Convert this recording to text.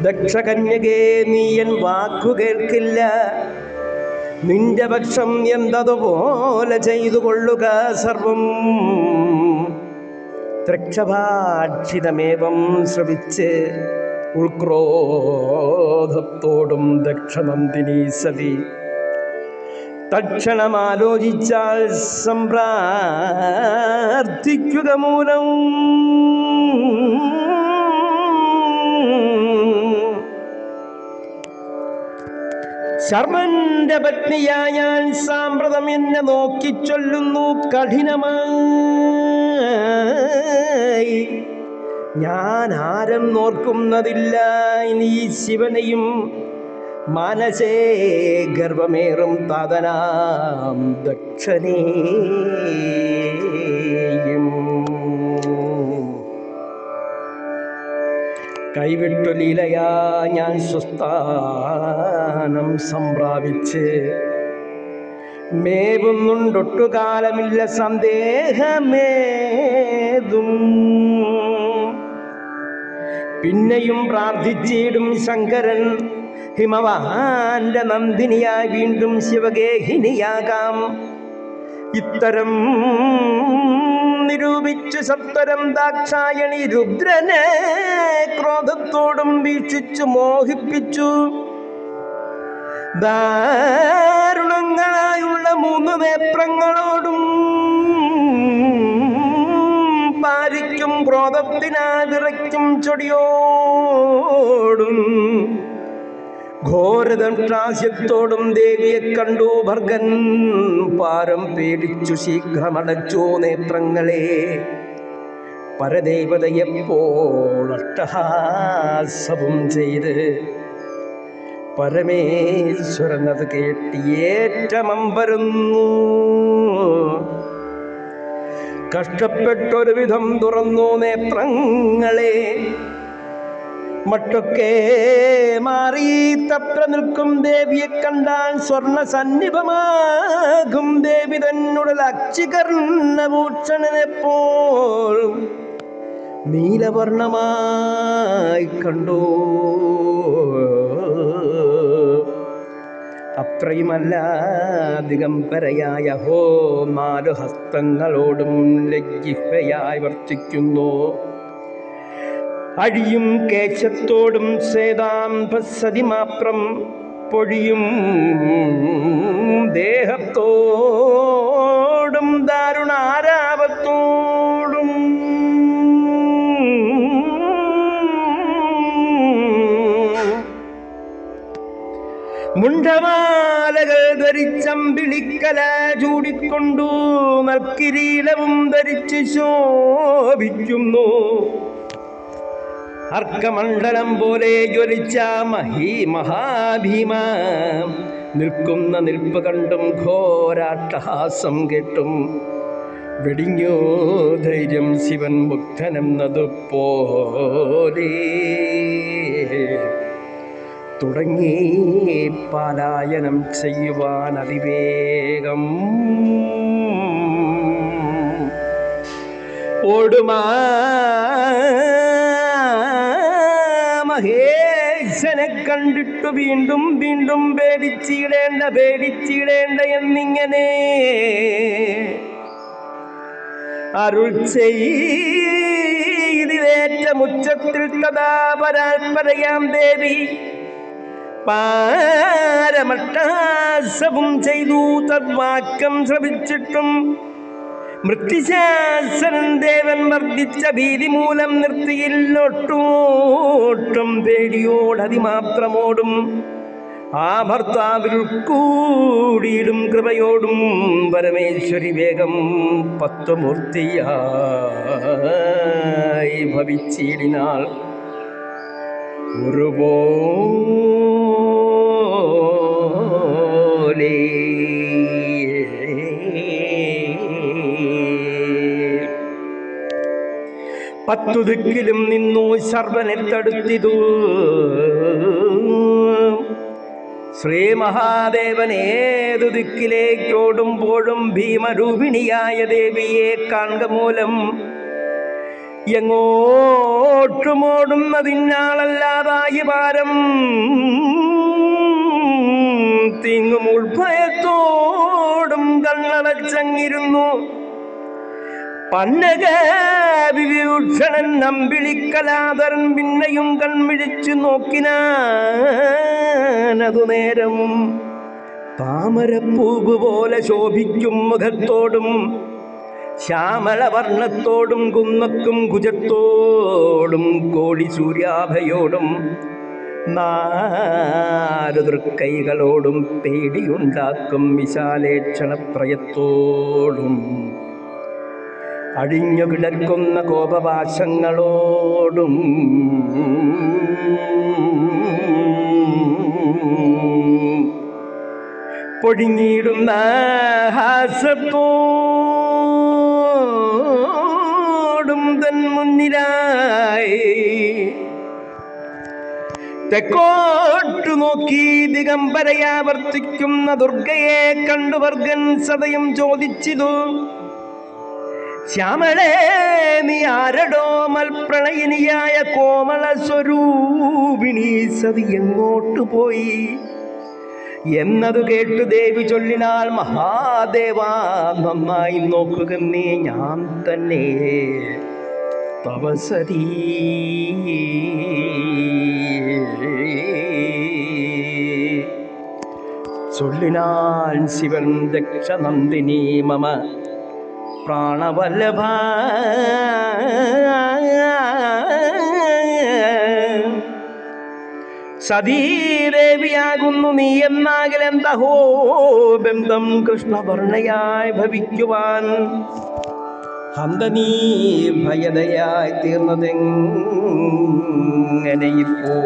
ദക്ഷകന്യകേ നീയൻ വാക്കു കേൾക്കില്ല, നിന്റെ പക്ഷം എന്തതുപോലെ ചെയ്തു കൊള്ളുക സർവം. ത്രക്ഷഭാക്ഷിതമേവം ശ്രവിച്ച് ഉൾക്രോധത്തോടും ദക്ഷനന്ദിനി സതി തക്ഷണമാലോചിച്ചാൽ സംപ്രാർത്ഥിക്കുക മൂലം. ശർമ്മന്റെ പത്നിയായാൽ സാമ്പ്രതം എന്നെ നോക്കിച്ചൊല്ലുന്നു കഠിനമായി. ഞാൻ ആരും നോർക്കുന്നതില്ല ഇനി ശിവനെയും, മനസേ ഗർവമേറും താതനാം ദക്ഷനേയും. കൈവിട്ടു ലീലയാ ഞാൻ സ്വസ്ഥാനം സംപ്രാപിച്ച് മേവുന്നുണ്ടൊട്ടുകാലമില്ല സന്ദേഹമേതും. പിന്നെയും പ്രാർത്ഥിച്ചിടും ശങ്കരൻ ഹിമവാന്റെ നന്ദിനിയായി വീണ്ടും ശിവഗേഹിനിയാകാം. ഇത്തരം നിരൂപിച്ചു സത്വരം ദാക്ഷായണി രുദ്രനെ ക്രോധത്തോടും വീക്ഷിച്ചു മോഹിപ്പിച്ചു. ദാരുണങ്ങളായുള്ള 3 നേത്രങ്ങളോടും പാലിക്കും ക്രോധത്തിനാൽ വിറയ്ക്കും ചൊടിയോടും ഘോരദംഷ്ട്രാസ്യത്തോടും ദേവിയെ കണ്ടു ഭർഗൻ പാരം പേടിച്ചു ശീഘ്രമടച്ചു നേത്രങ്ങളെ. പരദേവതയെപ്പോൾ അട്ടഹാസവും ചെയ്ത് പരമേശ്വരനത് കേട്ടിയേറ്റമമ്പരുന്നു. കഷ്ടപ്പെട്ടൊരു വിധം തുറന്നു നേത്രങ്ങളെ. മട്ടൊക്കെ മാറി തപ്ര നിൽക്കും ദേവിയെ കണ്ടാൽ സ്വർണ്ണ സന്നിഭമാകും ദേവി തന്നുടൽ അക്ഷികർണഭൂഷണനെപ്പോൾ നീലവർണമായി കണ്ടു. അത്രയുമല്ല ദിഗംബരയായ ഹോ 4 ഹസ്തങ്ങളോടും ലജ്ജിഹയായി വർത്തിക്കുന്നു. അഴിയും കേശത്തോടും സേതാംബസതിമാപ്രം പൊഴിയും ദേഹത്തോടും ദാരുണാരാവത്തോടും മുണ്ഡമാലകൾ ധരിച്ചമ്പിളിക്കല ചൂടിക്കൊണ്ടു മൽക്കിരീടവും ധരിച്ച് ശോഭിക്കുന്നു. അർക്കമണ്ഡലം പോലെ ജ്വലിച്ച മഹാഭീമ നിൽക്കുന്ന നിൽപ്പ് കണ്ടും ഘോരാട്ടഹാസം കേട്ടും വെടിഞ്ഞോ ധൈര്യം ശിവൻ മുക്തനെന്നതുപോലെ തുടങ്ങി പാലായനം ചെയ്യുവാൻ അതിവേഗം. ഓടുമാ മഹേശനെ കണ്ടിട്ടു വീണ്ടും വീണ്ടും പേടിച്ചിടേണ്ട എന്നിങ്ങനെ അരുൾ ചെയ്തിലേറ്റമുച്ചത്തിൽ തഥാ പരാൽപരയാം ദേവി പാരമട്ടാസവും ചെയ്തു. തദ്വാക്യം ശ്രവിച്ചിട്ടും മൃത്യുശാസനൻ ദേവൻ വർദ്ധിച്ച ഭീതി മൂലം നിർത്തിയില്ലൊട്ടും പേടിയോടതിമാത്രമോടും ആ ഭർത്താവിൽ കൂടിയിടും കൃപയോടും പരമേശ്വരി വേഗം 10 മൂർത്തിയായി ഭവിച്ചിടിനാൾ. ഒരുപോലെ 10 ദിക്കിലും നിന്നു ശർവനെ തടുത്തിതു. ശ്രീ മഹാദേവൻ ഏതു ദിക്കിലേക്കോടുമ്പോഴും ഭീമരൂപിണിയായ ദേവിയെ കാണുക മൂലം എങ്ങോട്ടുമോടുന്നതിനാളല്ലാതായി ഭാരം തിങ്ങും ഉൾഭയത്തോടും കണ്ണടച്ചങ്ങിരുന്നു. പന്നക വിഭൂഷണൻ നമ്പിളിക്കലാതരൻ പിന്നെയും കൺമിഴിച്ചു നോക്കിനാനതു നേരം താമരപ്പൂവ് പോലെ ശോഭിക്കും മുഖത്തോടും ശ്യാമളവർണ്ണത്തോടും കുന്നക്കും കുജത്തോടും കോടി സൂര്യാഭയോടും 4 തൃക്കൈകളോടും പേടിയുണ്ടാക്കും വിശാലേക്ഷണപ്രയത്തോടും അഴിഞ്ഞു കിടക്കുന്ന കോപപാശങ്ങളോടും പൊടിഞ്ഞിടുന്ന ഹാസത്തോടും തൻ മുന്നിലായി തെക്കോട്ടു നോക്കി ദിഗംബരയാവർത്തിക്കുന്ന ദുർഗയെ കണ്ടു വർഗൻ സദയം ചോദിച്ചിതു. ശ്യാമളേ, നീ ആരടോ മൽപ്രണയിനിയായ കോമള സ്വരൂപിണി സതി എങ്ങോട്ടു പോയി എന്നതു കേട്ടു ദേവി ചൊല്ലിനാൾ, മഹാദേവാ നന്നായി നോക്കുക നീ, ഞാൻ തന്നെ തപസരീ. ചൊല്ലിനാൾ ശിവൻ ദക്ഷനന്ദിനി മമ പ്രാണവല്ലഭ, സതീദേവിയാകുന്നു നീ എന്നാകിലെന്തഹോ ബന്ധം കൃഷ്ണവർണ്ണയായി ഭവിക്കുവാൻ ഹന്ത നീ ഭയതയായി തീർന്നതെങ്ങനെയിപ്പോ?